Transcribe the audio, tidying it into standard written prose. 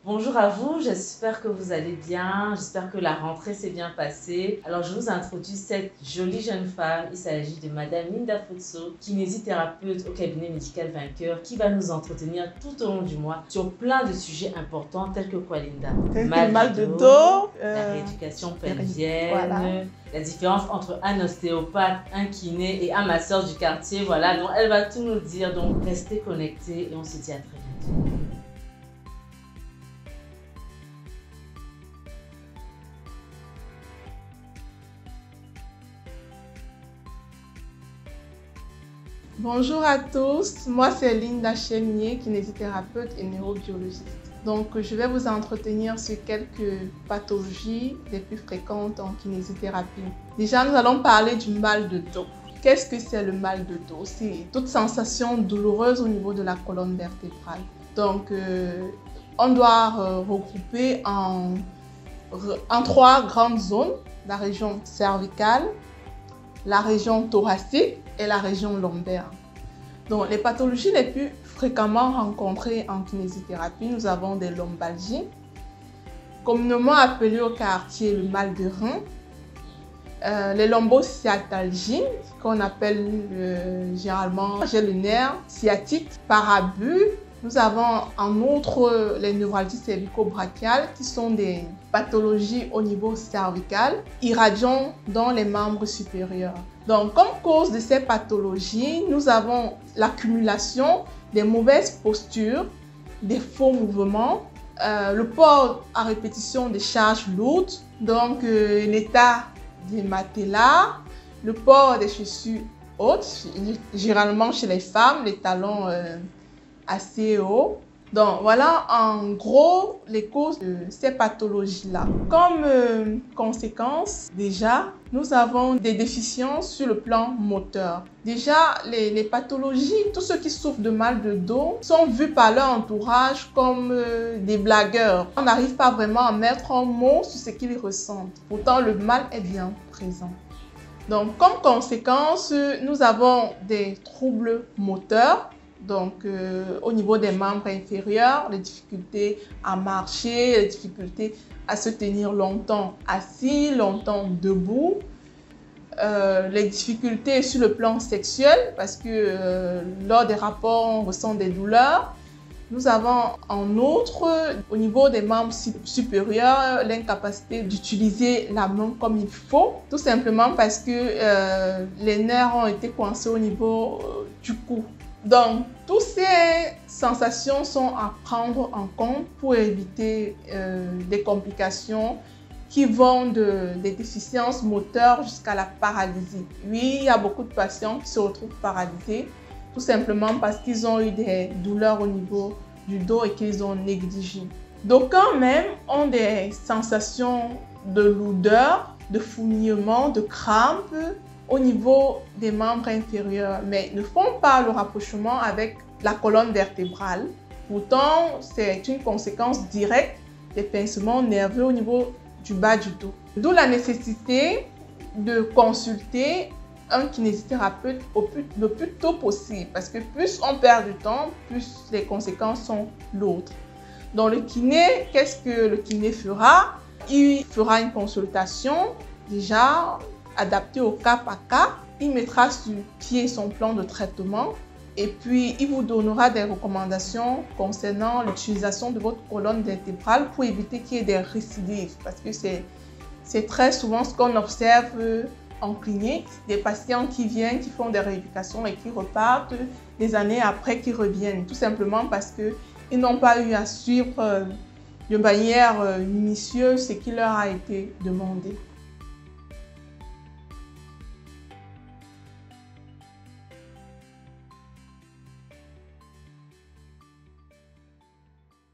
Bonjour à vous, j'espère que vous allez bien, j'espère que la rentrée s'est bien passée. Alors je vous introduis cette jolie jeune femme, il s'agit de Madame Linda Futso, kinésithérapeute au cabinet médical Vainqueur, qui va nous entretenir tout au long du mois sur plein de sujets importants tels que quoi Linda? Mal de dos, la rééducation pelvienne, voilà. La différence entre un ostéopathe, un kiné et un masseur du quartier, voilà, donc elle va tout nous dire, donc restez connectés et on se dit à très bientôt. Bonjour à tous, moi c'est Linda Chemier, kinésithérapeute et neurobiologiste. Donc je vais vous entretenir sur quelques pathologies les plus fréquentes en kinésithérapie. Déjà nous allons parler du mal de dos. Qu'est-ce que c'est le mal de dos? C'est toute sensation douloureuse au niveau de la colonne vertébrale. Donc on doit regrouper en 3 grandes zones, la région cervicale, la région thoracique et la région lombaire. Donc, les pathologies les plus fréquemment rencontrées en kinésithérapie, nous avons des lombalgies, communément appelées au quartier le mal de rein, les lombosciatalgies, qu'on appelle généralement j'ai le nerf sciatique par abus. Nous avons en outre les neuralgies cervico-brachiales qui sont des pathologies au niveau cervical, irradiant dans les membres supérieurs. Donc, comme cause de ces pathologies, nous avons l'accumulation des mauvaises postures, des faux mouvements, le port à répétition des charges lourdes, donc l'état des matelas, le port des chaussures hautes, généralement chez les femmes, les talons assez haut. Donc voilà en gros les causes de ces pathologies-là. Comme conséquence, déjà, nous avons des déficiences sur le plan moteur. Déjà, les pathologies, tous ceux qui souffrent de mal de dos sont vus par leur entourage comme des blagueurs. On n'arrive pas vraiment à mettre un mot sur ce qu'ils ressentent. Pourtant, le mal est bien présent. Donc, comme conséquence, nous avons des troubles moteurs. Donc, au niveau des membres inférieurs, les difficultés à marcher, les difficultés à se tenir longtemps assis, longtemps debout, les difficultés sur le plan sexuel, parce que lors des rapports, on ressent des douleurs. Nous avons en outre, au niveau des membres supérieurs, l'incapacité d'utiliser la main comme il faut, tout simplement parce que les nerfs ont été coincés au niveau du cou. Donc, toutes ces sensations sont à prendre en compte pour éviter des complications qui vont des déficiences moteurs jusqu'à la paralysie. Oui, il y a beaucoup de patients qui se retrouvent paralysés tout simplement parce qu'ils ont eu des douleurs au niveau du dos et qu'ils ont négligé. D'aucuns même ont des sensations de lourdeur, de fourmillement, de crampes au niveau des membres inférieurs, mais ne font pas le rapprochement avec la colonne vertébrale. Pourtant, c'est une conséquence directe des pincements nerveux au niveau du bas du dos. D'où la nécessité de consulter un kinésithérapeute le plus tôt possible, parce que plus on perd du temps, plus les conséquences sont lourdes. Donc le kiné, qu'est-ce que le kiné fera? Il fera une consultation déjà adapté au cas par cas. Il mettra sur pied son plan de traitement et puis il vous donnera des recommandations concernant l'utilisation de votre colonne vertébrale pour éviter qu'il y ait des récidives, parce que c'est très souvent ce qu'on observe en clinique, des patients qui viennent, qui font des rééducations et qui repartent des années après, qui reviennent, tout simplement parce qu'ils n'ont pas eu à suivre de manière minutieuse ce qui leur a été demandé.